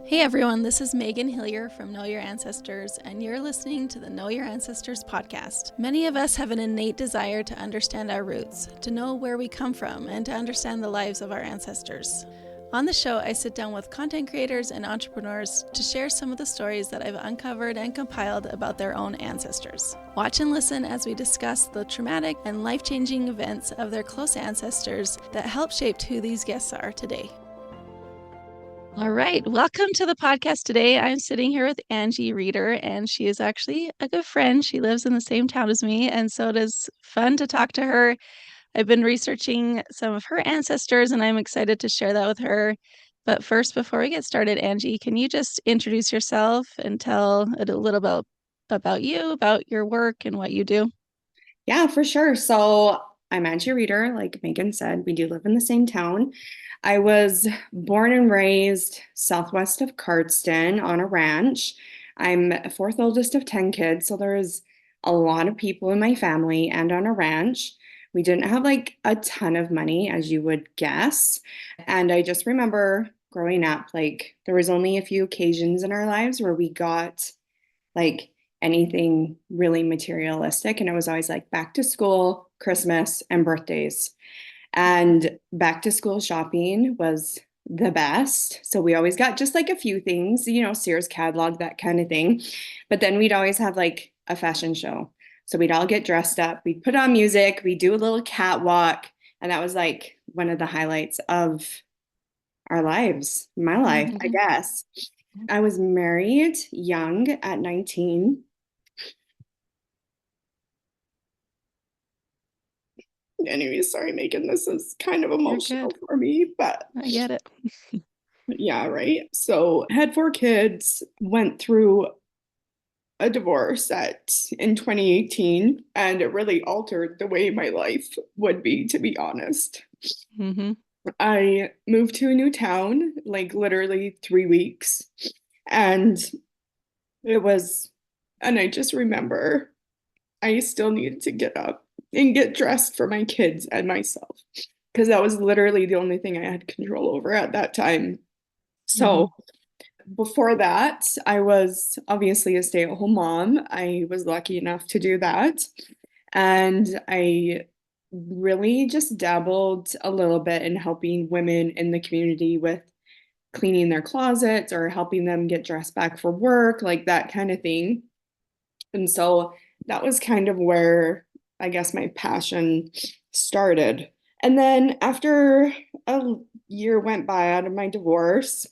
Hey everyone, this is Megan Hillier from Know Your Ancestors, and you're listening to the Know Your Ancestors podcast. Many of us have an innate desire to understand our roots, to know where we come from, and to understand the lives of our ancestors. On the show, I sit down with content creators and entrepreneurs to share some of the stories that I've uncovered and compiled about their own ancestors. Watch and listen as we discuss the traumatic and life-changing events of their close ancestors that helped shape who these guests are today. All right. Welcome to the podcast today. I'm sitting here with Angie Reeder, and she is actually a good friend. She lives in the same town as me, and so it is fun to talk to her. I've been researching some of her ancestors, and I'm excited to share that with her. But first, before we get started, Angie, can you just introduce yourself and tell a little bit about you, about your work, and what you do? Yeah, for sure. So I'm Angie Reeder. Like Megan said, we do live in the same town. I was born and raised southwest of Cardston on a ranch. I'm fourth oldest of 10 kids, so there's a lot of people in my family and on a ranch. We didn't have like a ton of money, as you would guess. And I just remember growing up, like there was only a few occasions in our lives where we got like anything really materialistic. And it was always like back to school, Christmas, and birthdays. And back to school shopping was the best. So we always got just like a few things, Sears catalog, that kind of thing. But then we'd always have like a fashion show. So we'd all get dressed up, we'd put on music, we'd do a little catwalk. And that was like one of the highlights of our lives, my life, I Mm-hmm. guess. I was married young at 19. Anyways, sorry, Megan, this is kind of You're emotional good. for me, but I get it. yeah, right. So, had four kids, went through a divorce at in 2018, and it really altered the way my life would be, to be honest. Mm-hmm. I moved to a new town, like literally 3 weeks, and it was, and I just remember I still needed to get up and get dressed for my kids and myself because that was literally the only thing I had control over at that time. Mm-hmm. So before that, I was obviously a stay-at-home mom. I was lucky enough to do that. And I really just dabbled a little bit in helping women in the community with cleaning their closets or helping them get dressed back for work, like that kind of thing. And so that was kind of where I guess my passion started. And then after a year went by out of my divorce,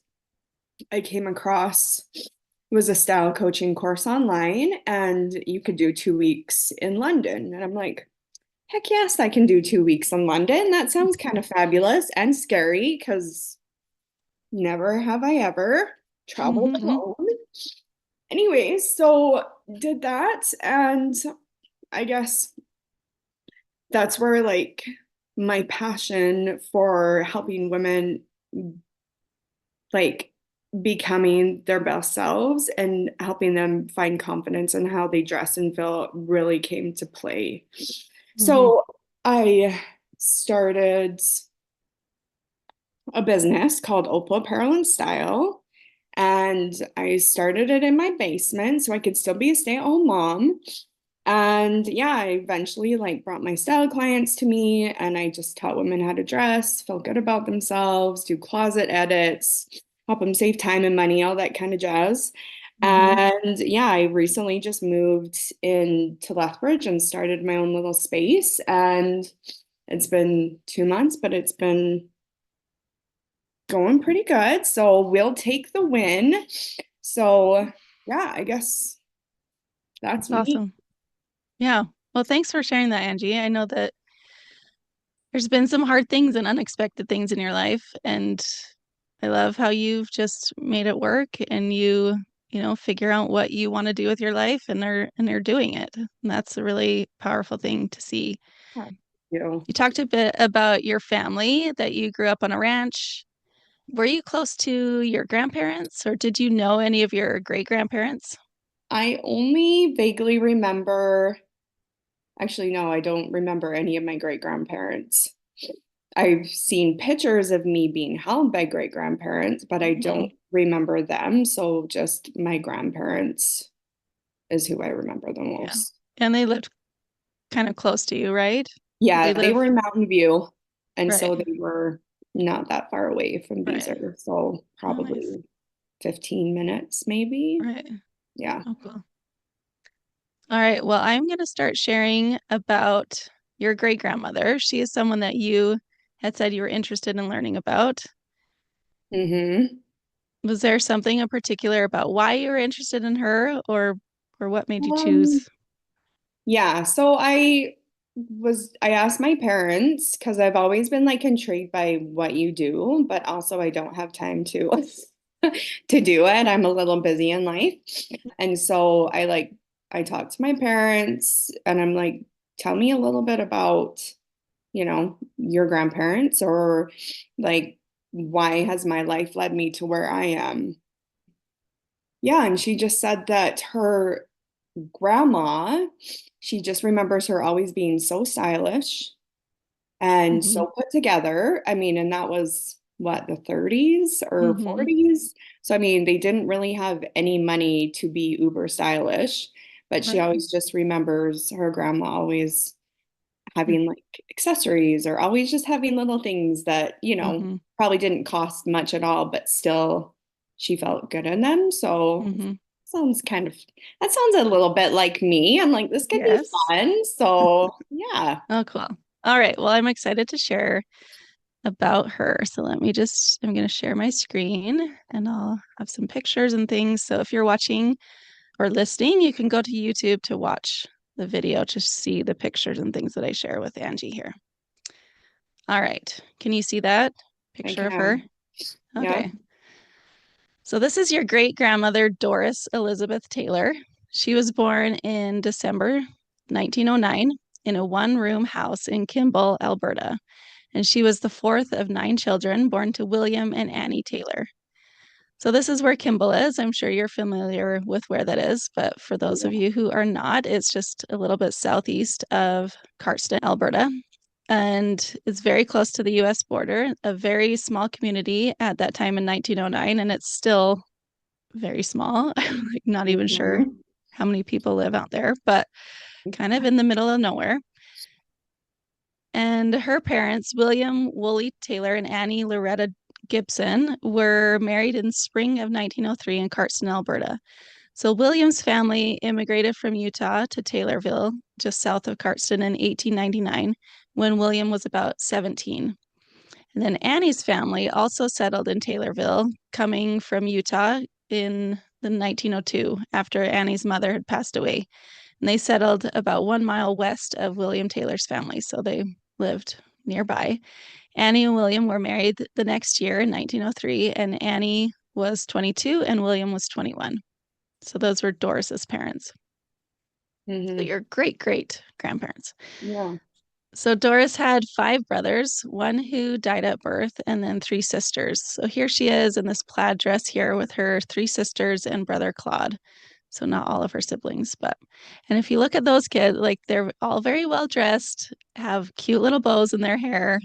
I came across it was a style coaching course online and you could do 2 weeks in London. And I'm like, heck yes, I can do 2 weeks in London. That sounds kind of fabulous and scary because never have I ever traveled Mm-hmm. alone. Anyways, so did that and I guess that's where like my passion for helping women like becoming their best selves and helping them find confidence in how they dress and feel really came to play. Mm-hmm. So I started a business called Opal Apparel and Style. And I started it in my basement so I could still be a stay-at-home mom. And yeah, I eventually like brought my style clients to me and I just taught women how to dress, feel good about themselves, do closet edits, help them save time and money, all that kind of jazz. Mm-hmm. And yeah, I recently just moved into Lethbridge and started my own little space. And it's been 2 months, but it's been going pretty good. So we'll take the win. So yeah, I guess that's That's me. awesome. Yeah. Well, thanks for sharing that, Angie. I know that there's been some hard things and unexpected things in your life, and I love how you've just made it work and figure out what you want to do with your life and they're doing it. And that's a really powerful thing to see. Thank you. You talked a bit about your family, that you grew up on a ranch. Were you close to your grandparents or did you know any of your great grandparents? I only vaguely remember, actually, no, I don't remember any of my great grandparents. I've seen pictures of me being held by great grandparents, but I don't remember them. So just my grandparents is who I remember the Yeah. most. And they lived kind of close to you, right? Did they Yeah, they live? were in Mountain View, and Right. so they were not that far away from Right. Beezer. So Oh, nice. probably 15 minutes, maybe. Right. Yeah. Oh, cool. All right. Well, I'm going to start sharing about your great grandmother. She is someone that you had said you were interested in learning about. Mm-hmm. Was there something in particular about why you were interested in her, or what made you Um, choose? yeah, so I asked my parents because I've always been like intrigued by what you do, but also I don't have time to to do it. I'm a little busy in life. And so I talked to my parents and I'm like, tell me a little bit about, your grandparents or like why has my life led me to where I am? Yeah, and she just said that her grandma, she just remembers her always being so stylish and Mm-hmm. so put together. I mean, and that was what, the 30s or Mm-hmm. 40s? So, I mean, they didn't really have any money to be uber stylish, but she Right. always just remembers her grandma always having like accessories or always just having little things that, Mm-hmm. probably didn't cost much at all, but still she felt good in them. So Mm-hmm. sounds kind of, that sounds a little bit like me. I'm like, this could be Yes. fun. So yeah. Oh, cool. All right. Well, I'm excited to share about her. So I'm going to share my screen and I'll have some pictures and things. So if you're watching or listening, you can go to YouTube to watch the video to see the pictures and things that I share with Angie here. All right. Can you see that I picture of her? can. Yep. Okay. So this is your great grandmother, Doris Elizabeth Taylor. She was born in December 1909 in a one-room house in Kimball, Alberta. And she was the fourth of nine children born to William and Annie Taylor. So this is where Kimball is. I'm sure you're familiar with where that is, but for those of Yeah. you who are not, it's just a little bit southeast of Cardston, Alberta. And it's very close to the US border, a very small community at that time in 1909, and it's still very small. I'm like not even sure Mhm. how many people live out there, but kind of in the middle of nowhere. And her parents, William Woolley Taylor and Annie Loretta Gibson, were married in spring of 1903 in Cardston, Alberta. So William's family immigrated from Utah to Taylorville, just south of Cardston, in 1899 when William was about 17. And then Annie's family also settled in Taylorville, coming from Utah in the 1902 after Annie's mother had passed away. And they settled about 1 mile west of William Taylor's family, so they lived nearby. Annie and William were married the next year in 1903, and Annie was 22 and William was 21. So those were Doris's parents. So Mhm. your great great grandparents. Yeah. So Doris had five brothers, one who died at birth, and then three sisters. So here she is in this plaid dress here with her three sisters and brother Claude. So not all of her siblings, but and if you look at those kids, like they're all very well dressed, have cute little bows in their hair.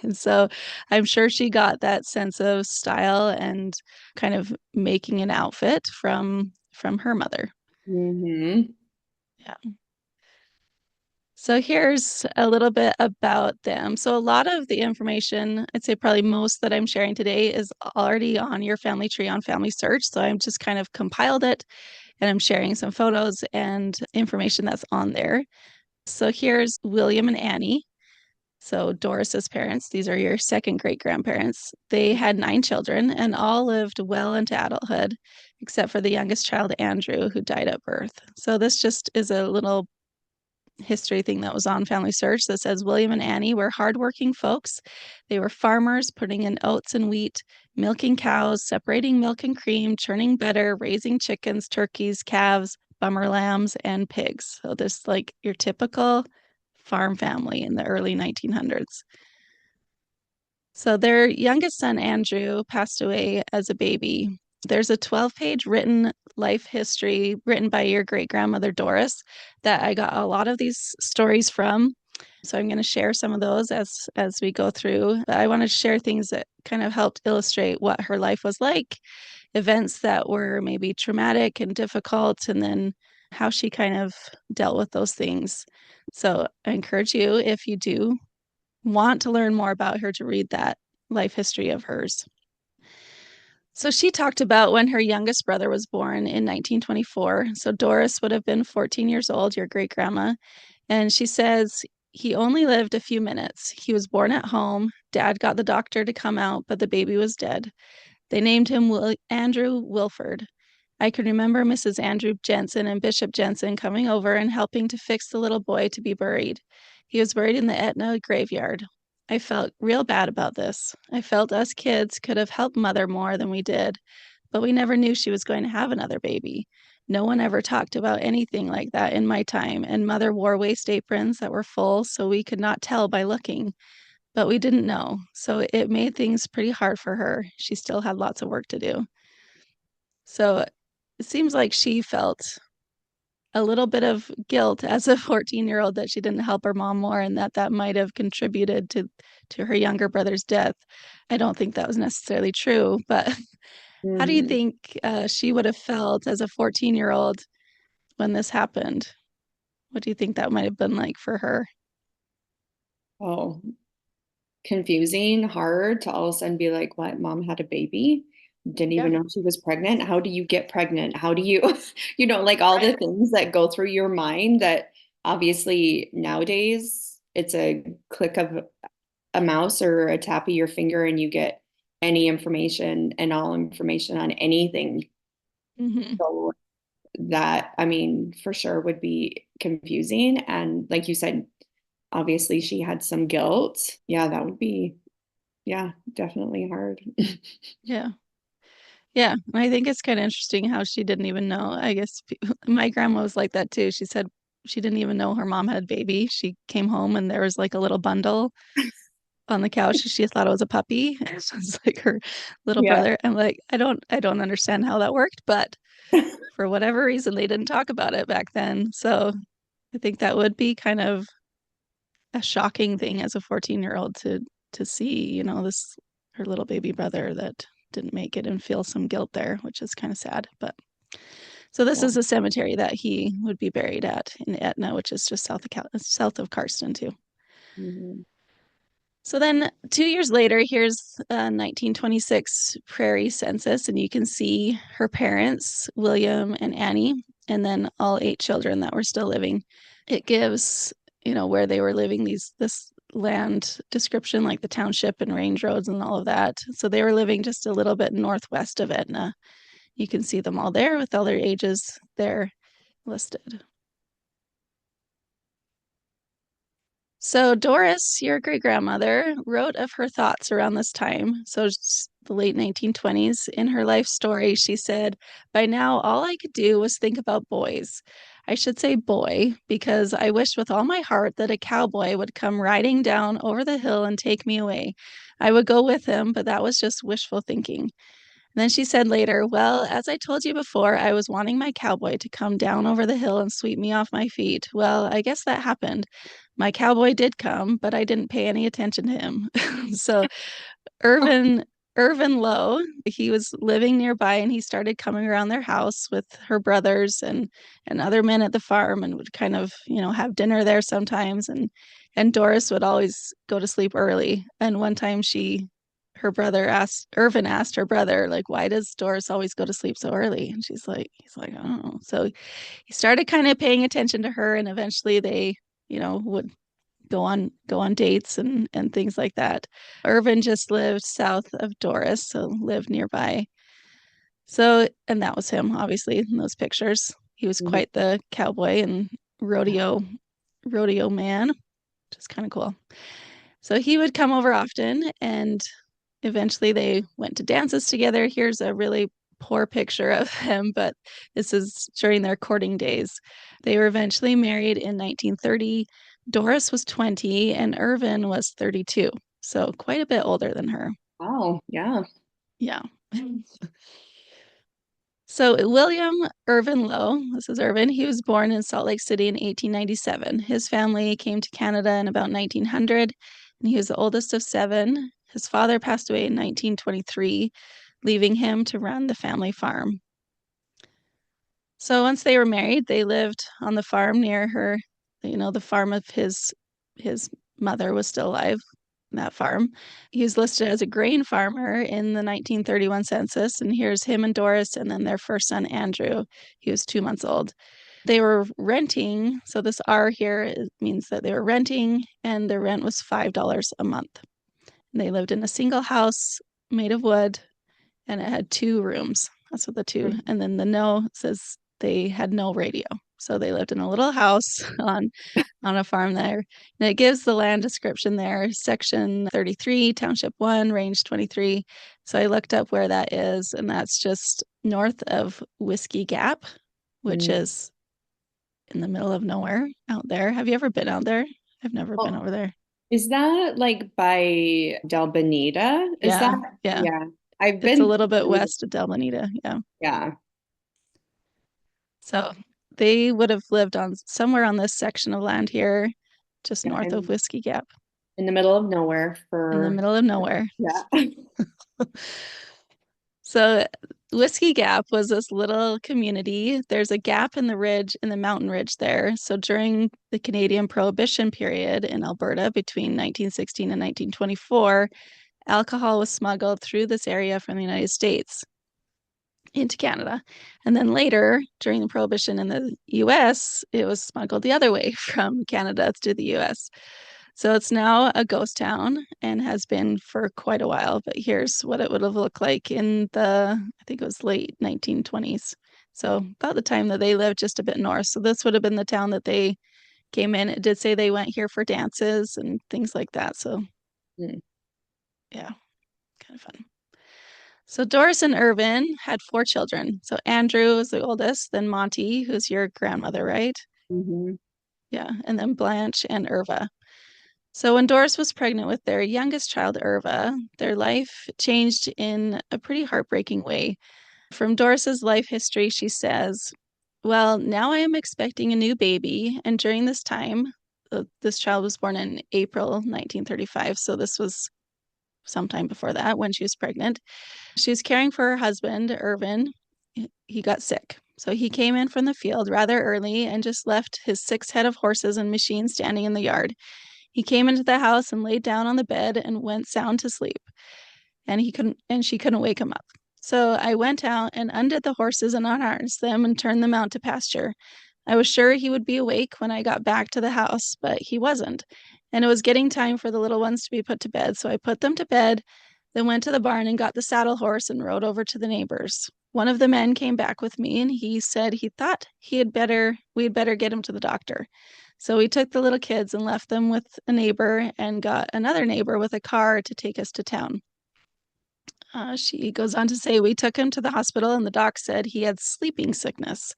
And so I'm sure she got that sense of style and kind of making an outfit from her mother. Mhm. Yeah. So here's a little bit about them. So a lot of the information, I'd say probably most that I'm sharing today is already on your family tree on Family Search. So I'm just kind of compiled it and I'm sharing some photos and information that's on there. So here's William and Annie. So Doris's parents, these are your second great grandparents. They had nine children and all lived well into adulthood, except for the youngest child, Andrew, who died at birth. So this just is a little history thing that was on Family Search that says William and Annie were hardworking folks. They were farmers putting in oats and wheat, milking cows, separating milk and cream, churning butter, raising chickens, turkeys, calves, bummer lambs, and pigs. So this like your typical farm family in the early 1900s. So their youngest son, Andrew, passed away as a baby. There's a 12-page written life history written by your great grandmother, Doris, that I got a lot of these stories from. So I'm going to share some of those as we go through. I want to share things that kind of helped illustrate what her life was like, events that were maybe traumatic and difficult, and then how she kind of dealt with those things. So I encourage you, if you do want to learn more about her, to read that life history of hers. So she talked about when her youngest brother was born in 1924. So Doris would have been 14 years old, your great grandma. And she says he only lived a few minutes. He was born at home. Dad got the doctor to come out, but the baby was dead. They named him Andrew Wilford. I can remember Mrs. Andrew Jensen and Bishop Jensen coming over and helping to fix the little boy to be buried. He was buried in the Etna graveyard. I felt real bad about this. I felt us kids could have helped Mother more than we did, but we never knew she was going to have another baby. No one ever talked about anything like that in my time, and Mother wore waist aprons that were full, so we could not tell by looking. But we didn't know, so it made things pretty hard for her. She still had lots of work to do. So it seems like she felt a little bit of guilt as a 14-year-old that she didn't help her mom more, and that might have contributed to her younger brother's death. I don't think that was necessarily true, but how do you Mhm. think she would have felt as a 14-year-old when this happened? What do you think that might have been like for her? Oh, confusing, hard to all of a sudden be like, what, mom had a baby? Didn't Yeah. even know she was pregnant. How do you get pregnant? How do you, like all the Right. things that go through your mind that obviously nowadays it's a click of a mouse or a tap of your finger and you get any information and all information on anything. Hmm. So that, I mean, for sure would be confusing. And like you said, obviously she had some guilt. Yeah, that would be, yeah, definitely hard. Yeah. Yeah. I think it's kind of interesting how she didn't even know. I guess my grandma was like that too. She said she didn't even know her mom had a baby. She came home and there was like a little bundle on the couch. She thought it was a puppy. It was like her little Yeah. brother. I'm like, I don't understand how that worked, but for whatever reason, they didn't talk about it back then. So I think that would be kind of a shocking thing as a 14-year-old to see, this her little baby brother that didn't make it and feel some guilt there, which is kind of sad. But so this Yeah. is a cemetery that he would be buried at in Etna, which is just south of Karsten too. Mhm. So then 2 years later, here's a 1926 Prairie census, and you can see her parents, William and Annie, and then all 8 children that were still living. It gives, where they were living, this land description, like the township and range roads and all of that. So they were living just a little bit northwest of Etna. You can see them all there with all their ages there listed. So Doris, your great grandmother, wrote of her thoughts around this time. So it's the late 1920s. In her life story, she said, by now, all I could do was think about boys. I should say boy, because I wished with all my heart that a cowboy would come riding down over the hill and take me away. I would go with him, but that was just wishful thinking. And then she said later, well, as I told you before, I was wanting my cowboy to come down over the hill and sweep me off my feet. Well, I guess that happened. My cowboy did come, but I didn't pay any attention to him. So Irvin Irvin Lowe, he was living nearby and he started coming around their house with her brothers and other men at the farm and would kind of, have dinner there sometimes and Doris would always go to sleep early. And one time Irvin asked her brother, like, why does Doris always go to sleep so early? And he's like, I don't know. So he started kind of paying attention to her and eventually they, would go on dates and things like that. Irvin just lived south of Doris, so lived nearby. So, and that was him, obviously, in those pictures. He was Mhm. quite the cowboy and rodeo man, which is kind of cool. So he would come over often, and eventually they went to dances together. Here's a really poor picture of him, but this is during their courting days. They were eventually married in 1930. Doris was 20 and Irvin was 32, so quite a bit older than her. Wow. Yeah. Yeah. So William Irvin Lowe, this is Irvin, he was born in Salt Lake City in 1897. His family came to Canada in about 1900, and he was the oldest of seven. His father passed away in 1923, leaving him to run the family farm. So once they were married, they lived on the farm near her, the farm of his mother was still alive, that farm. He was listed as a grain farmer in the 1931 census, and here's him and Doris, and then their first son, Andrew. He was 2 months old. They were renting, so this R here means that they were renting, and their rent was $5 a month. And they lived in a single house made of wood, and it had 2 rooms. That's what the two. And then the no says they had no radio. So they lived in a little house on a farm there. And it gives the land description there, section 33, township 1, range 23. So I looked up where that is, and that's just north of Whiskey Gap, which is in the middle of nowhere out there. Have you ever been out there? I've never been over there. Is that like by Del Bonita? Is Yeah, that? yeah. Yeah. I've It's a been little bit west of Del Bonita. Yeah. Yeah. So they would have lived on somewhere on this section of land here, just Yeah. north of Whiskey Gap, In the middle of nowhere in the for, middle of nowhere. yeah. So Whiskey Gap was this little community. There's a gap in the ridge, in the mountain ridge there. So during the Canadian Prohibition period in Alberta between 1916 and 1924, alcohol was smuggled through this area from the United States into Canada. And then later, during the Prohibition in the US, it was smuggled the other way from Canada to the US. So it's now a ghost town and has been for quite a while. But here's what it would have looked like in I think it was late 1920s. So about the time that they lived just a bit north. So this would have been the town that they came in. It did say they went here for dances and things like that. So yeah, kind of fun. So Doris and Irvin had 4 children. So Andrew was the oldest, then Monty, who's your grandmother, right? Mm-hmm. Yeah, and then Blanche and Irva. So when Doris was pregnant with their youngest child, Irva, their life changed in a pretty heartbreaking way. From Doris's life history, she says, "Well, now I am expecting a new baby, and during this time, this child was born in April 1935, so this was sometime before that when she was pregnant. She was caring for her husband, Irvin. He got sick. So he came in from the field rather early and just left his 6 head of horses and machines standing in the yard. He came into the house and laid down on the bed and went sound to sleep. And she couldn't wake him up. So I went out and undid the horses and unharnessed them and turned them out to pasture. I was sure he would be awake when I got back to the house, but he wasn't. And it was getting time for the little ones to be put to bed. So I put them to bed, then went to the barn and got the saddle horse and rode over to the neighbors. One of the men came back with me and he said he thought we had better get him to the doctor. So we took the little kids and left them with a neighbor and got another neighbor with a car to take us to town. She goes on to say, we took him to the hospital and the doc said he had sleeping sickness.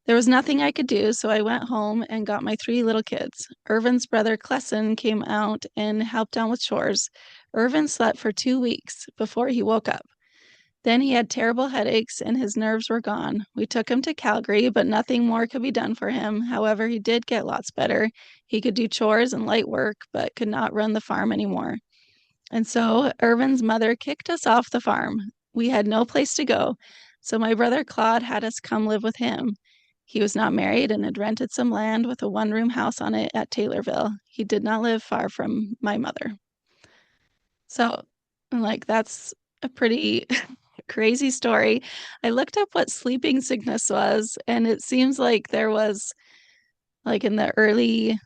There was nothing I could do, so I went home and got my 3 little kids. Irvin's brother, Clesson, came out and helped out with chores. Irvin slept for 2 weeks before he woke up. Then he had terrible headaches and his nerves were gone. We took him to Calgary, but nothing more could be done for him. However, he did get lots better. He could do chores and light work, but could not run the farm anymore. And so Irvin's mother kicked us off the farm. We had no place to go. So my brother Claude had us come live with him. He was not married and had rented some land with a 1-room house on it at Taylorville. He did not live far from my mother. So, like, that's a pretty crazy story. I looked up what sleeping sickness was, and it seems like there was, like, in the early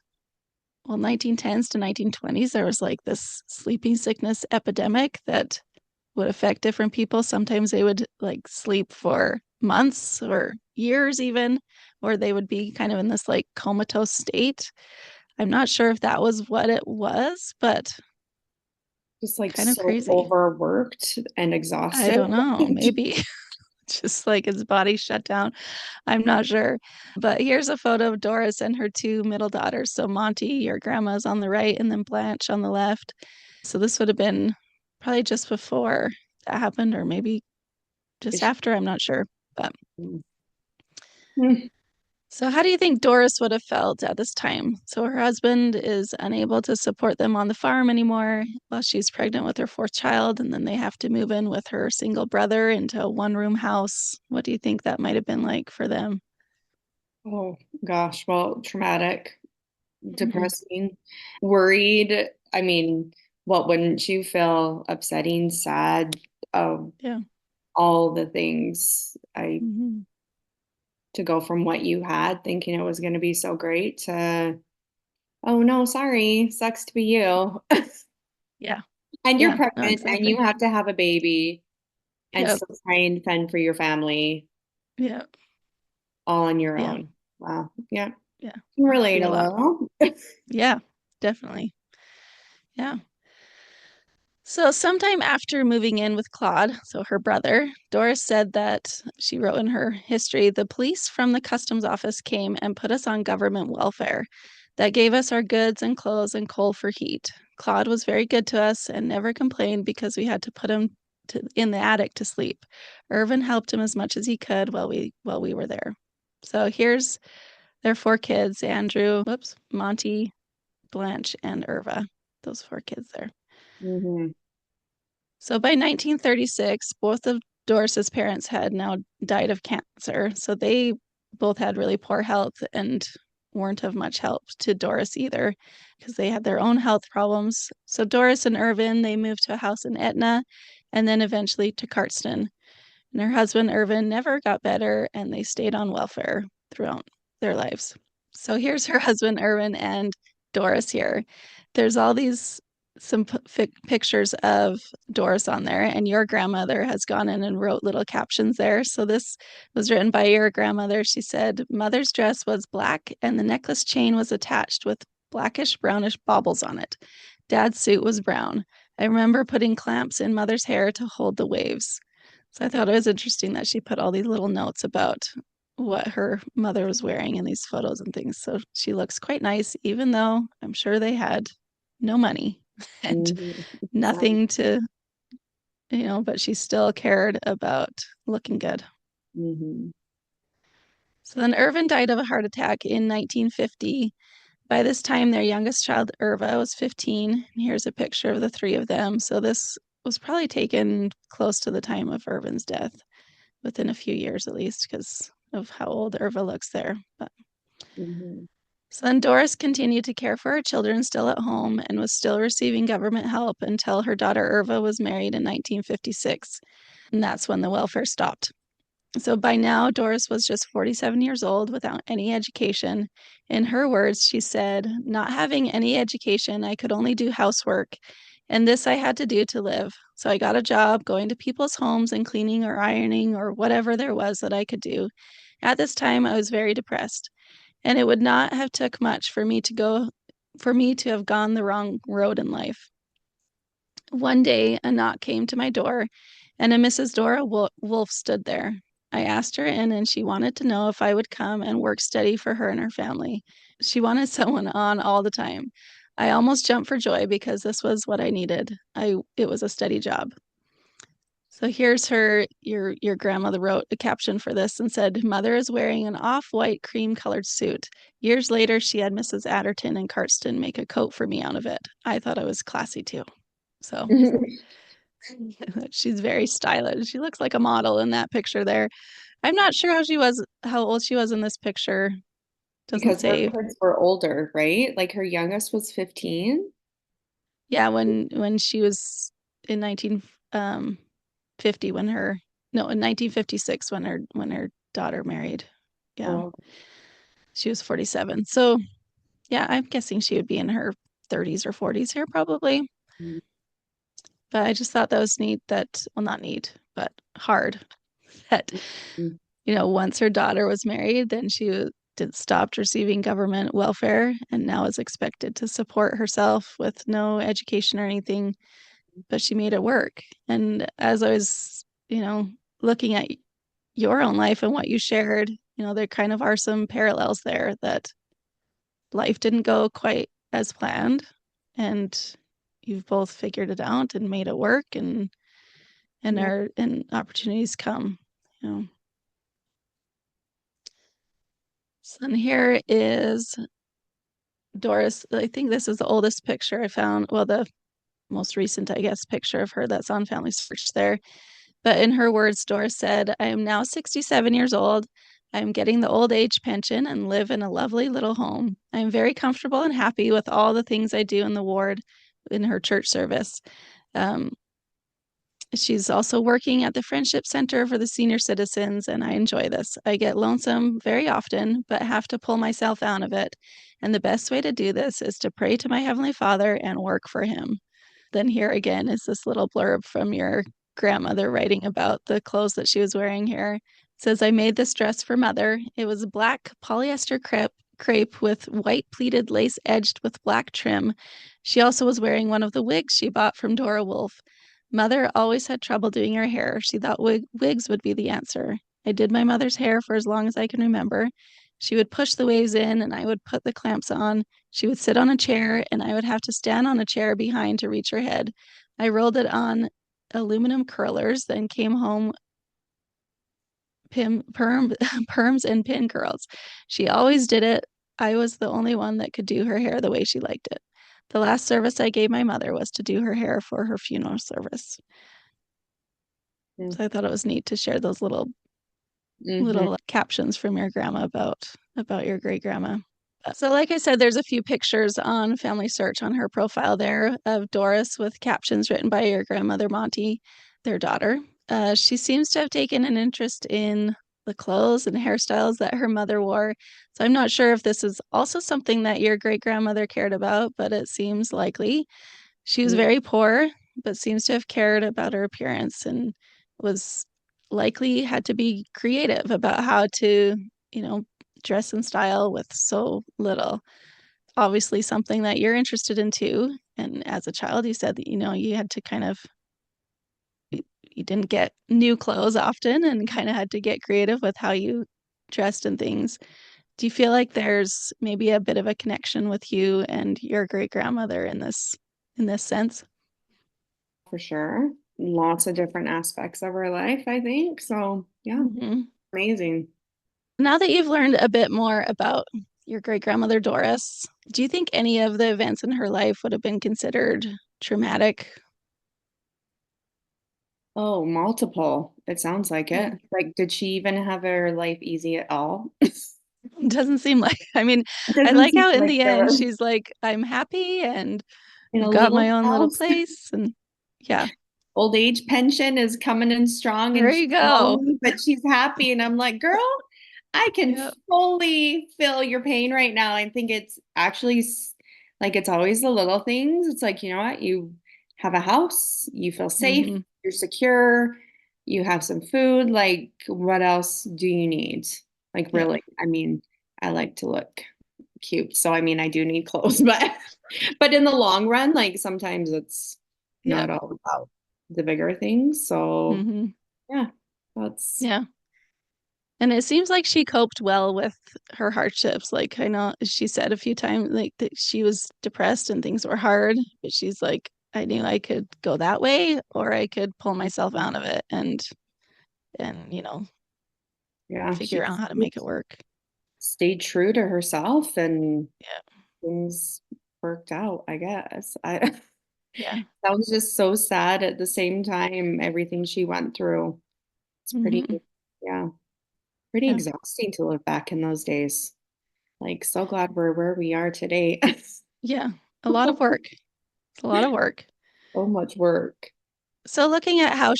1910s to 1920s, there was like this sleeping sickness epidemic that would affect different people. Sometimes they would like sleep for months or years even, or they would be kind of in this like comatose state. I'm not sure if that was what it was, but Just like kind of so crazy. overworked and I exhausted. don't know. Maybe just like his body shut down. I'm not sure. But here's a photo of Doris and her 2 middle daughters. So Monty, your grandma's on the right, and then Blanche on the left. So this would have been probably just before that happened, or maybe just Is after. I'm not sure. But Mm. so how do you think Doris would have felt at this time? So her husband is unable to support them on the farm anymore while she's pregnant with her fourth child, and then they have to move in with her single brother into a one-room house. What do you think that might have been like for them? Oh gosh, well, traumatic, Mhm. depressing, worried. I mean, what wouldn't you feel? Upsetting, sad, oh, Yeah. all the things. I Mhm. To go from what you had, thinking it was going to be so great, to, oh no, sorry, sucks to be you. Yeah. And you're Yeah. No, pregnant and you exactly. have to have a baby and Yep. still try and fend for your family Yep. all on your Yeah. own. Wow. Yeah. Yeah. Can Must relate be a a lot. little. Yeah. Definitely. Yeah. So, sometime after moving in with Claude, so her brother, Doris said that she wrote in her history, the police from the customs office came and put us on government welfare. That gave us our goods and clothes and coal for heat. Claude was very good to us and never complained because we had to put him in the attic to sleep. Irvin helped him as much as he could while we were there. So here's their four kids: Monty, Blanche, and Irva. Those four kids there. Hmm. So by 1936, both of Doris's parents had now died of cancer. So they both had really poor health and weren't of much help to Doris either, because they had their own health problems. So Doris and Irvin, they moved to a house in Etna and then eventually to Cardston. And her husband, Irvin, never got better and they stayed on welfare throughout their lives. So here's her husband, Irvin, and Doris here. There's all these some pictures of Doris on there, and your grandmother has gone in and wrote little captions there. So this was written by your grandmother. She said, Mother's dress was black, and the necklace chain was attached with blackish brownish baubles on it. Dad's suit was brown. I remember putting clamps in Mother's hair to hold the waves. So I thought it was interesting that she put all these little notes about what her mother was wearing in these photos and things. So she looks quite nice, even though I'm sure they had no money and Hmm. nothing to, but she still cared about looking good. Hmm. So then Irvin died of a heart attack in 1950. By this time, their youngest child, Irva, was 15. And here's a picture of the three of them. So this was probably taken close to the time of Irvin's death, within a few years at least, because of how old Irva looks there. But Hmm. so then Doris continued to care for her children still at home and was still receiving government help until her daughter Irva was married in 1956. And that's when the welfare stopped. So by now, Doris was just 47 years old without any education. In her words, she said, not having any education, I could only do housework. And this I had to do to live. So I got a job going to people's homes and cleaning or ironing or whatever there was that I could do. At this time, I was very depressed. And it would not have took much for me to have gone the wrong road in life. One day, a knock came to my door, and a Mrs. Dora Wolf stood there. I asked her in, and she wanted to know if I would come and work steady for her and her family. She wanted someone on all the time. I almost jumped for joy because this was what I needed. It was a steady job. So here's your grandmother wrote a caption for this and said, Mother is wearing an off-white cream-colored suit. Years later, she had Mrs. Adderton and Cartston make a coat for me out of it. I thought it was classy too. So she's very stylish. She looks like a model in that picture there. I'm not sure how old she was in this picture. Doesn't Because her say. kids were older, right? Like her youngest was 15. Yeah, when she was in 1950 when her no, in 1956 when her daughter married. Yeah, Oh. she was 47. So, yeah, I'm guessing she would be in her 30s or 40s here probably. But I just thought that was neat that, well, not neat, but hard that Mhm. once her daughter was married, then stopped receiving government welfare and now is expected to support herself with no education or anything, but she made it work. And as I was, looking at your own life and what you shared, there kind of are some parallels there that life didn't go quite as planned and you've both figured it out and made it work and Yeah. opportunities come, you know. And here is Doris. I think this is the oldest picture I found. Well, the most recent, I guess, picture of her that's on Family Search there. But in her words, Doris said, I am now 67 years old. I am getting the old age pension and live in a lovely little home. I am very comfortable and happy with all the things I do in the ward in her church service. Um, she's also working at the Friendship Center for the senior citizens, and I enjoy this. I get lonesome very often, but have to pull myself out of it. And the best way to do this is to pray to my Heavenly Father and work for Him. Then here again is this little blurb from your grandmother writing about the clothes that she was wearing here. It says, I made this dress for Mother. It was a black polyester crepe with white pleated lace edged with black trim. She also was wearing one of the wigs she bought from Dora Wolf. Mother always had trouble doing her hair. She thought wigs would be the answer. I did my mother's hair for as long as I can remember. She would push the waves in and I would put the clamps on. She would sit on a chair and I would have to stand on a chair behind to reach her head. I rolled it on aluminum curlers, then came home perms and pin curls. She always did it. I was the only one that could do her hair the way she liked it. The last service I gave my mother was to do her hair for her funeral service. So I thought it was neat to share those little captions from your grandma about your great grandma. So, like I said, there's a few pictures on Family Search on her profile there of Doris with captions written by your grandmother Monty, their daughter. She seems to have taken an interest in the clothes and hairstyles that her mother wore. So I'm not sure if this is also something that your great grandmother cared about, but it seems likely. She was very poor, but seems to have cared about her appearance and was likely had to be creative about how to, you know, dress and style with so little. Obviously, something that you're interested in too. And as a child, you said that, you know, you had to kind of, you didn't get new clothes often and kind of had to get creative with how you dressed and things. Do you feel like there's maybe a bit of a connection with you and your great grandmother in this sense? For sure. Lots of different aspects of her life, I think. So, yeah, Mm-hmm. amazing. Now that you've learned a bit more about your great grandmother Doris, do you think any of the events in her life would have been considered traumatic? Oh, multiple. It sounds like it. Mm. Like, did she even have her life easy at all? Doesn't seem like, I mean, It I doesn't like seem how in like the there end was she's like, I'm happy and in I've a got my little own little house. place. And yeah, Old age pension is coming in strong there and you she's go. lonely, but she's happy. And I'm like, girl, I can Yeah. fully feel your pain right now. I think it's actually like it's always the little things. It's like, you know what? You have a house, you feel safe, Mm-hmm. you're secure, you have some food. Like, what else do you need? Like, Yeah. really? I mean, I like to look cute. So, I mean, I do need clothes, but in the long run, like sometimes it's Yeah. not all about the bigger things. So, Mm-hmm. yeah, that's Yeah. And it seems like she coped well with her hardships. Like I know she said a few times like that she was depressed and things were hard, but she's like, I knew I could go that way or I could pull myself out of it and you know, yeah, figure out how to make it work. stayed true to herself and Yeah. things worked out, I guess. I Yeah. that was just so sad at the same time, everything she went through. It's pretty, Mm-hmm. yeah, pretty Yeah. exhausting to live back in those days. Like, so glad we're where we are today. Yeah. A lot of work. It's a lot of work. So much work. So looking at how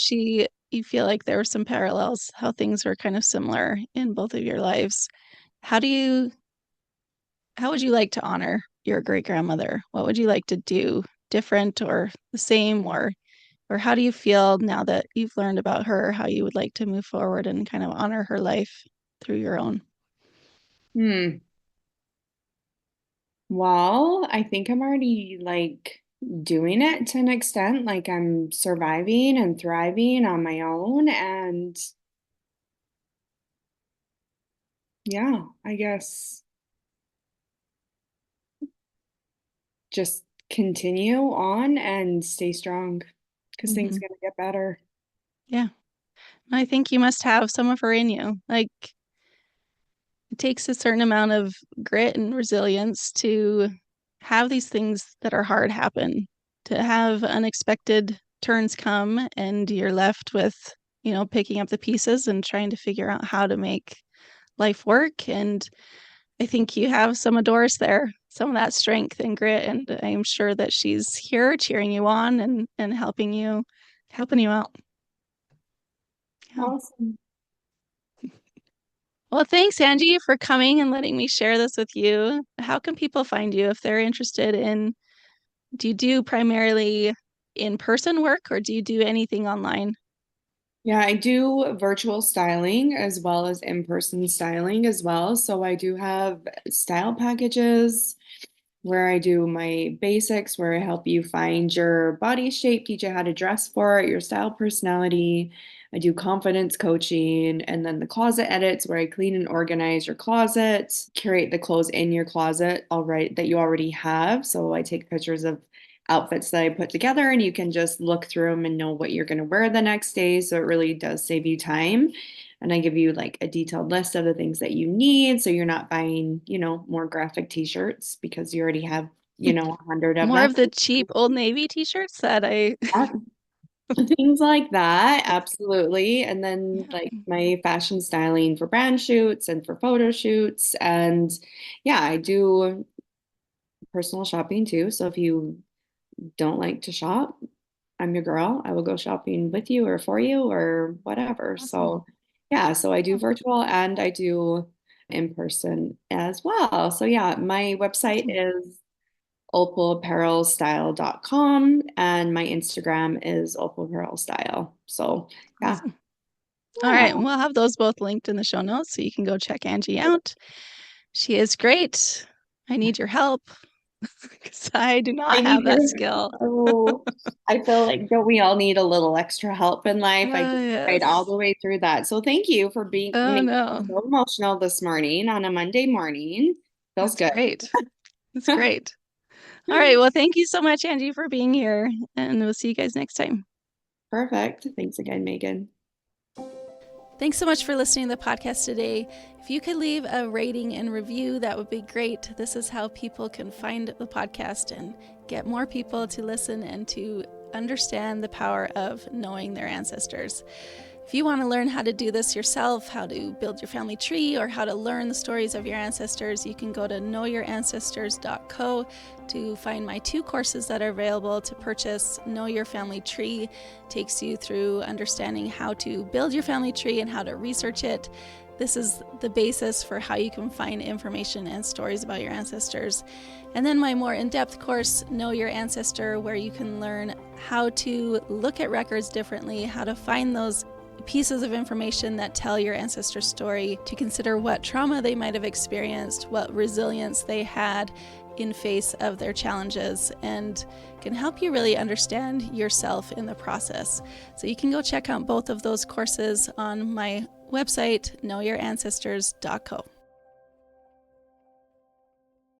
you feel like there were some parallels, how things were kind of similar in both of your lives. How do you how would you like to honor your great grandmother? What would you like to do different or the same or how do you feel now that you've learned about her, how you would like to move forward and kind of honor her life through your own? Hmm. Well, I think I'm already like doing it to an extent. Like I'm surviving and thriving on my own. And yeah, I guess just continue on and stay strong because things Hmm. are gonna get better. Yeah. I think you must have some of her in you. Like It takes a certain amount of grit and resilience to have these things that are hard happen, to have unexpected turns come and you're left with, picking up the pieces and trying to figure out how to make life work. And I think you have some of Doris there, some of that strength and grit, and I'm sure that she's here cheering you on and helping you out. Yeah. Awesome. Well, thanks, Angie, for coming and letting me share this with you. How can people find you if they're interested in, do you do primarily in-person work or do you do anything online? Yeah, I do virtual styling as well as in-person styling as well. So I do have style packages where I do my basics, where I help you find your body shape, teach you how to dress for it, your style personality. I do confidence coaching, and then the closet edits where I clean and organize your closet, curate the clothes in your closet already that you already have. So I take pictures of outfits that I put together and you can just look through them and know what you're going to wear the next day. So it really does save you time. And I give you like a detailed list of the things that you need. So you're not buying, more graphic t-shirts because you already have, 100 of More them. of the cheap Old Navy t-shirts that I Yeah, things like that. Absolutely. And then yeah, like my fashion styling for brand shoots and for photo shoots. And yeah, I do personal shopping too. So if you don't like to shop, I'm your girl. I will go shopping with you or for you or whatever. awesome. So, yeah, so I do virtual and I do in person as well. So, yeah, my website Awesome. is opalapparelstyle.com and my Instagram is opalapparelstyle. So, yeah. Awesome. All right. We'll have those both linked in the show notes so you can go check Angie out. She is great. I need your help because I do I not need have that your, skill. oh, I feel like don't we all need a little extra help in life? I just cried all Yes. the way through that. So thank you for being Oh, making no. me so emotional this morning on a Monday morning. Feels That's good. great. That's great. All right. Well, thank you so much, Angie, for being here. And we'll see you guys next time. Perfect. Thanks again, Megan. Thanks so much for listening to the podcast today. If you could leave a rating and review, that would be great. This is how people can find the podcast and get more people to listen and to understand the power of knowing their ancestors. If you want to learn how to do this yourself, how to build your family tree, or how to learn the stories of your ancestors, you can go to knowyourancestors.co to find my 2 courses that are available to purchase. Know Your Family Tree takes you through understanding how to build your family tree and how to research it. This is the basis for how you can find information and stories about your ancestors. And then my more in-depth course, Know Your Ancestor, where you can learn how to look at records differently, how to find those pieces of information that tell your ancestor's story, to consider what trauma they might have experienced, what resilience they had in face of their challenges, and can help you really understand yourself in the process. So you can go check out both of those courses on my website, knowyourancestors.co.